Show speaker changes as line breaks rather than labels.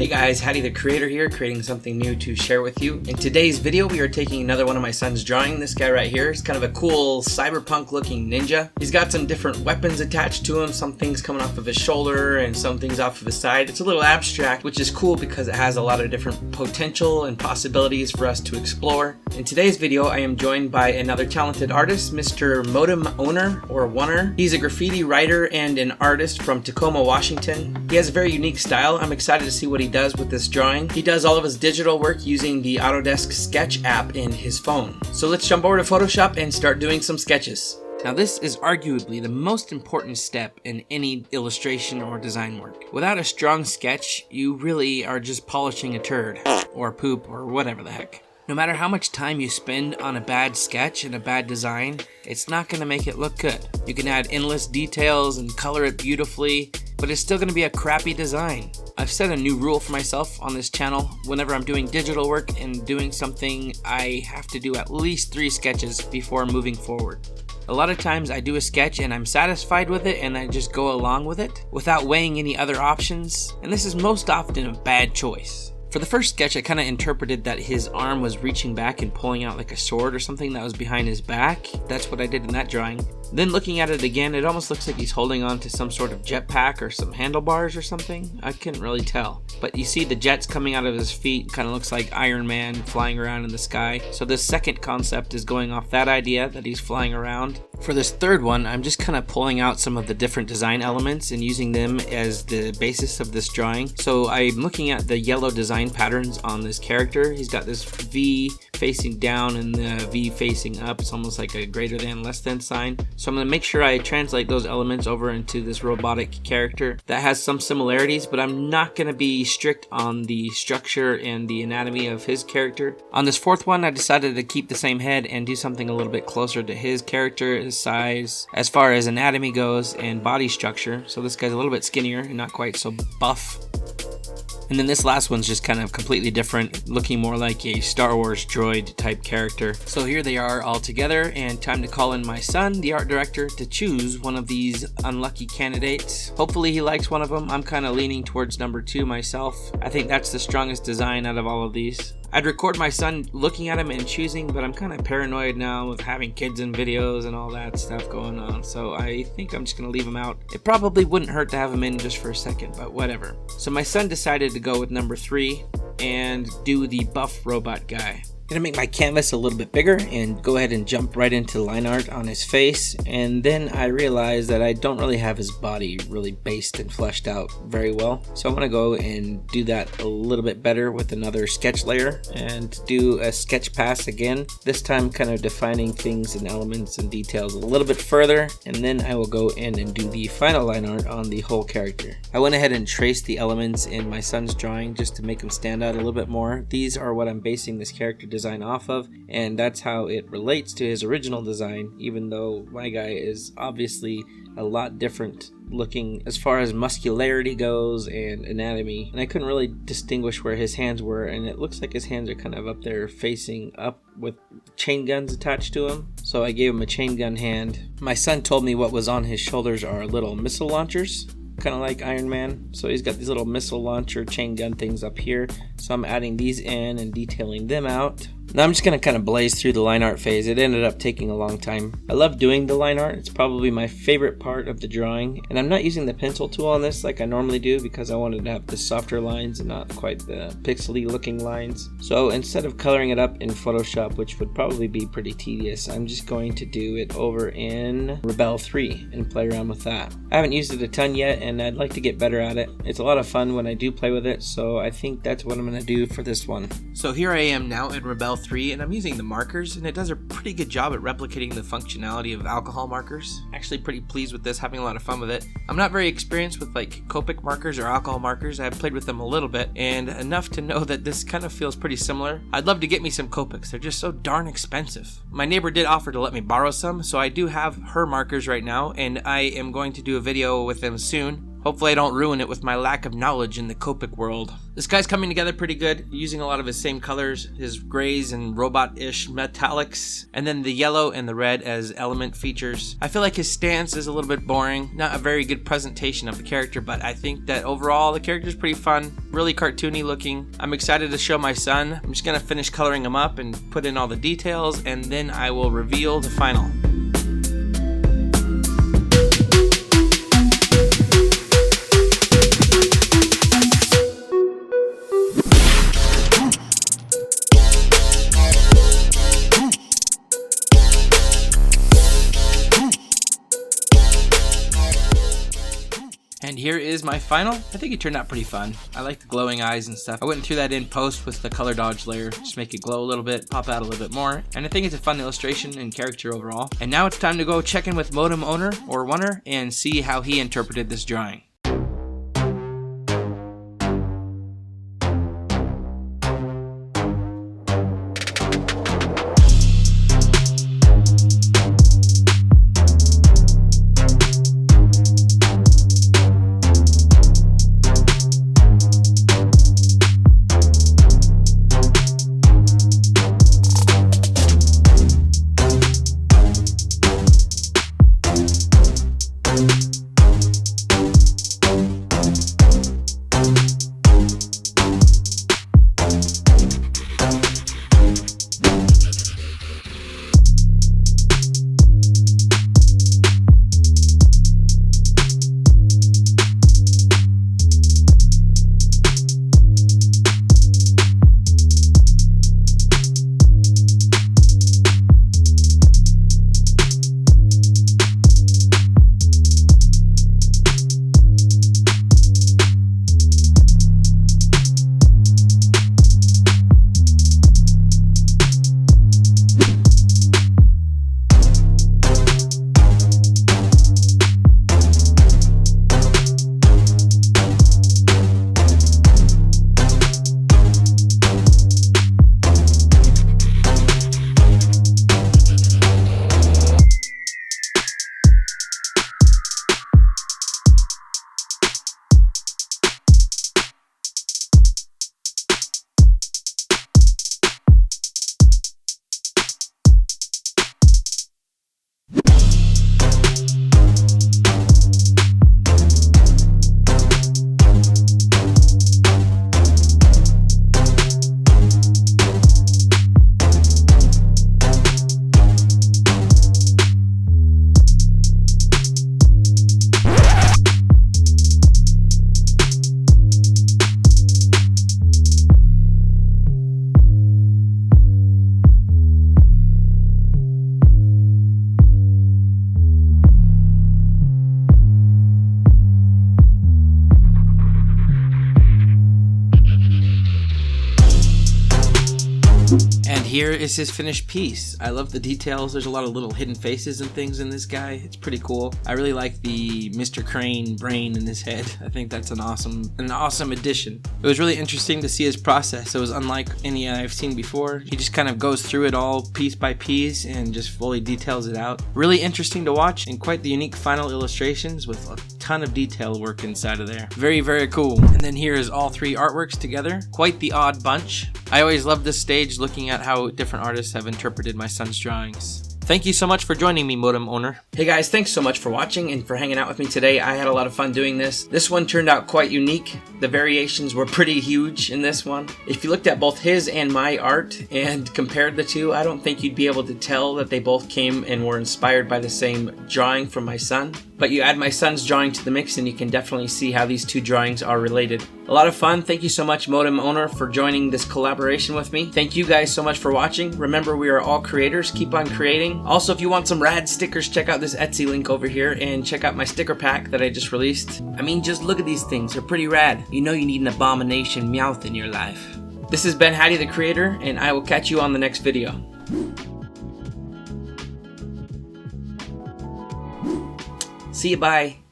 Hey guys, Haddy the creator here, creating something new to share with you. In today's video, we are taking another one of my son's drawing. This guy right here is kind of a cool cyberpunk looking ninja. He's got some different weapons attached to him, some things coming off of his shoulder and some things off of his side. It's a little abstract, which is cool because it has a lot of different potential and possibilities for us to explore. In today's video, I am joined by another talented artist, Mr. Modem Oner or Oner. He's a graffiti writer and an artist from Tacoma, Washington. He has a very unique style. I'm excited to see what he does with this drawing. He does all of his digital work using the Autodesk Sketch app in his phone. So let's jump over to Photoshop and start doing some sketches. Now this is arguably the most important step in any illustration or design work. Without a strong sketch, you really are just polishing a turd, or poop, or whatever the heck. No matter how much time you spend on a bad sketch and a bad design, it's not going to make it look good. You can add endless details and color it beautifully, but it's still going to be a crappy design. I've set a new rule for myself on this channel. Whenever I'm doing digital work and doing something, I have to do at least 3 sketches before moving forward. A lot of times I do a sketch and I'm satisfied with it and I just go along with it without weighing any other options, and this is most often a bad choice. For the first sketch, I kind of interpreted that his arm was reaching back and pulling out like a sword or something that was behind his back. That's what I did in that drawing. Then looking at it again, it almost looks like he's holding on to some sort of jetpack or some handlebars or something. I couldn't really tell. But you see the jets coming out of his feet, kind of looks like Iron Man flying around in the sky. So this second concept is going off that idea that he's flying around. For this third one, I'm just kind of pulling out some of the different design elements and using them as the basis of this drawing. So I'm looking at the yellow design patterns on this character. He's got this V facing down and the V facing up. It's almost like a greater than, less than sign. So I'm going to make sure I translate those elements over into this robotic character that has some similarities, but I'm not going to be strict on the structure and the anatomy of his character. On this fourth one, I decided to keep the same head and do something a little bit closer to his character, his size, as far as anatomy goes and body structure. So this guy's a little bit skinnier and not quite so buff. And then this last one's just kind of completely different, looking more like a Star Wars droid type character. So here they are all together, and time to call in my son, the art director, to choose one of these unlucky candidates. Hopefully he likes one of them. I'm kind of leaning towards number 2 myself. I think that's the strongest design out of all of these. I'd record my son looking at him and choosing, but I'm kind of paranoid now with having kids in videos and all that stuff going on, so I think I'm just going to leave him out. It probably wouldn't hurt to have him in just for a second, but whatever. So my son decided to go with number 3 and do the buff robot guy. I'm gonna make my canvas a little bit bigger and go ahead and jump right into line art on his face, and then I realized that I don't really have his body really based and fleshed out very well, so I'm gonna go and do that a little bit better with another sketch layer and do a sketch pass again, this time kind of defining things and elements and details a little bit further, and then I will go in and do the final line art on the whole character. I went ahead and traced the elements in my son's drawing just to make them stand out a little bit more. These are what I'm basing this character design off of, and that's how it relates to his original design, even though my guy is obviously a lot different looking as far as muscularity goes and anatomy, and I couldn't really distinguish where his hands were, and it looks like his hands are kind of up there facing up with chain guns attached to him, so I gave him a chain gun hand. My son told me what was on his shoulders are little missile launchers, kind of like Iron Man. So he's got these little missile launcher chain gun things up here, so I'm adding these in and detailing them out. Now I'm just going to kind of blaze through the line art phase. It ended up taking a long time. I love doing the line art. It's probably my favorite part of the drawing, and I'm not using the pencil tool on this like I normally do because I wanted to have the softer lines and not quite the pixely looking lines. So instead of coloring it up in Photoshop, which would probably be pretty tedious, I'm just going to do it over in Rebel 3 and play around with that. I haven't used it a ton yet, and I'd like to get better at it. It's a lot of fun when I do play with it, so I think that's what I'm going to do for this one. So here I am now in Rebel 3, and I'm using the markers, and it does a pretty good job at replicating the functionality of alcohol markers. Actually pretty pleased with this, having a lot of fun with it. I'm not very experienced with like Copic markers or alcohol markers. I've played with them a little bit, and enough to know that this kind of feels pretty similar. I'd love to get me some Copics. They're just so darn expensive. My neighbor did offer to let me borrow some, so I do have her markers right now, and I am going to do a video with them soon. Hopefully I don't ruin it with my lack of knowledge in the Copic world. This guy's coming together pretty good, using a lot of his same colors, his grays and robot-ish metallics, and then the yellow and the red as element features. I feel like his stance is a little bit boring, not a very good presentation of the character, but I think that overall the character's pretty fun, really cartoony looking. I'm excited to show my son. I'm just gonna finish coloring him up and put in all the details, and then I will reveal the final. And here is my final. I think it turned out pretty fun. I like the glowing eyes and stuff. I went and threw that in post with the color dodge layer, just make it glow a little bit, pop out a little bit more. And I think it's a fun illustration and character overall. And now it's time to go check in with Modem Owner or Oner and see how he interpreted this drawing. And here is his finished piece. I love the details. There's a lot of little hidden faces and things in this guy. It's pretty cool. I really like the Mr. Crane brain in his head. I think that's an awesome addition. It was really interesting to see his process. It was unlike any I've seen before. He just kind of goes through it all piece by piece and just fully details it out. Really interesting to watch and quite the unique final illustrations with a ton of detail work inside of there. Very, very cool. And then here is all three artworks together. Quite the odd bunch. I always love this stage looking at how different artists have interpreted my son's drawings. Thank you so much for joining me, Modem Owner. Hey guys, thanks so much for watching and for hanging out with me today. I had a lot of fun doing this. This one turned out quite unique. The variations were pretty huge in this one. If you looked at both his and my art and compared the two, I don't think you'd be able to tell that they both came and were inspired by the same drawing from my son. But you add my son's drawing to the mix and you can definitely see how these two drawings are related. A lot of fun. Thank you so much, Modem Owner, for joining this collaboration with me. Thank you guys so much for watching. Remember, we are all creators. Keep on creating. Also, if you want some rad stickers, check out this Etsy link over here and check out my sticker pack that I just released. I mean, just look at these things. They're pretty rad. You know you need an abomination Meowth in your life. This has been Haddy the Creator, and I will catch you on the next video. See you, bye.